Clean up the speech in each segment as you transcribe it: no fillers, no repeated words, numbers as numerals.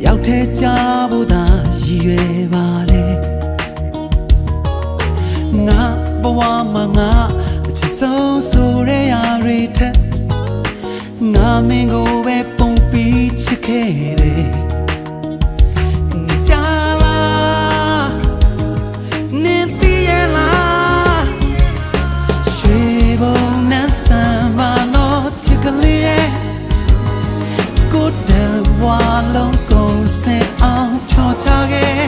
ရောက်ထဲကြဖို့သာရည်ရွယ်ပါလေငါဘဝမှာငါအချစ်ဆုံးဆိုရရတွေထက်ငါမင်းကိုပဲပုံပြီးချစ်ခဲ့တယ်ကြာလားနင်သိရလားရွှေဘုံနဲ့ဆမ်းပါတော့ချစ်ကလေးရဲ့ကိုတဘွားလုံးအောင်ချောချခဲ့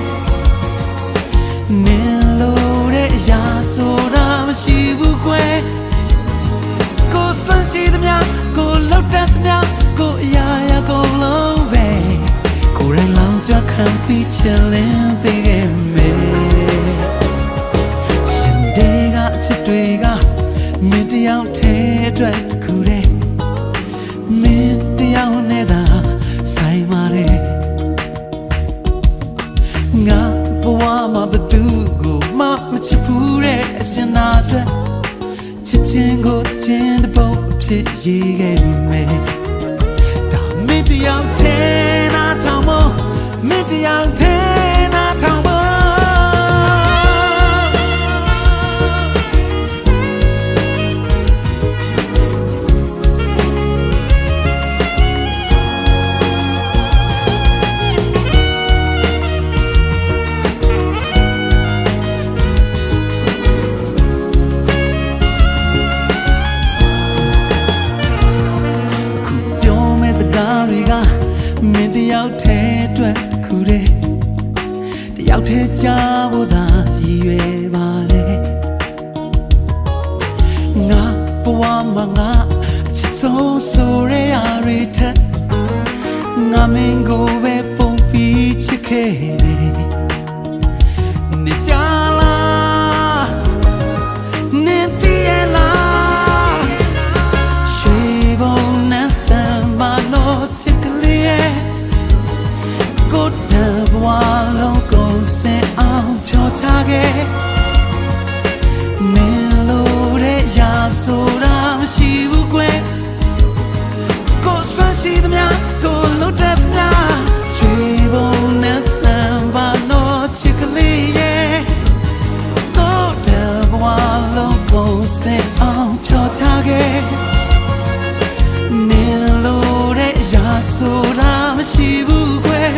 နင်လို့တဲ့အရာဆိုတာမရှိဘူးကွယ်ကိုစွန့်ရှိသမျှကိုလောက်တတ်သမျှကိုအရာရာကုန်လုံးပဲကိုယ်ရင်လောင်ကြခံပြီးချင်လင်းပေးခဲ့မယ်ရှင်တွေကအချစ်တွေကမင်းတယောက်တည်းအတွက်ခုတည်းမင်းတယောက်နဲ့သာဆိုင်ပါတယ်ငါဘဝမှာဘသူကိုမှမချစ်ဘူးတဲ့အကျဉ်းသားအတွက်ချစ်ချင်းကိုချင်တဲ့ပုံအဖြစ်ရေးခဲ့မယ်ဒါမင်းတယောက်တည်းနာထောင်မို့မင်းတယောက်တည်းနာထောင်မို့မင်းတယောက်တည်းအတွက်ခုတည်းတယောက်တည်းကြဖို့သာရည်ရွယ်ပါလေငါဘဝမှာငါအချစ်ဆုံးဆိုရရတွေထက်ငါမင်းကိုပဲပုံပြီးချစ်ခဲ့တယ်နေကြလားနင်သိရလားရွှေဘုံနဲ့ဆမ်းပါတော့ချစ်ကလေးရဲ့ကိုယ်တဘွားလုံးကုန်စင်အောင်ဖြောချခဲ့မင်းလို့တဲ့ရာဆိုတာမရှိဘူးကွယ်ကိုယ်ဆွမ်းရှိသမျှကိုယ်လုံးတတ်သမျှရွှေဘုံနဲ့ဆမ်းပါတော့ချစ်ကလေးရဲ့ကိုယ်တဘွားလုံးကုန်စင်အောင်ဖြောချခဲ့မင်းလို့တဲ့ရာဆိုတာမရှိဘူးကွယ်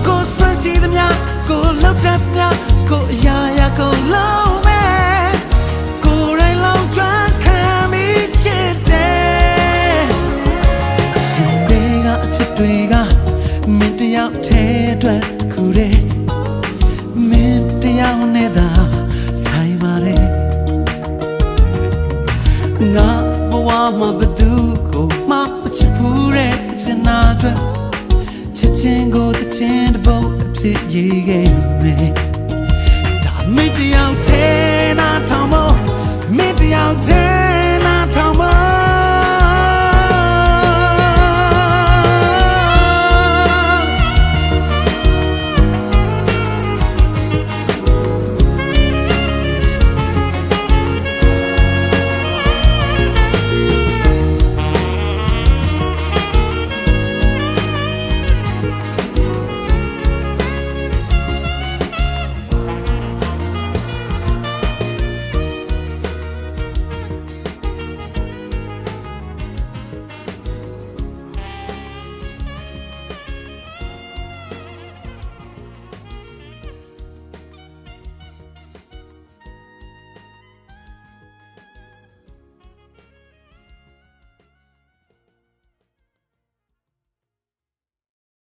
ကိုယ်ဆွမ်းရှိသမျှကိုယ်လောက်တတ်သမျှကိုယ်အရာရာကိုလုံးမဲ့ကိုယ်ရင်လောင်ကျွမ်းခံပြီးချစ်တယ်ရှင်တွေကအချစ်တွေကမင်းတယောက်တည်းအတွက်ခုတည်းမင်းတယောက်နဲ့သာဆိုင်ပါတယ်ငါဘဝမှာဘသူကိုမှမချစ်ဘူးတဲ့အကျဉ်းသားအတွက်ချစ်ချင်းကိုတချင်းတပုတ်အဖြစ်ရေးခဲ့မယ်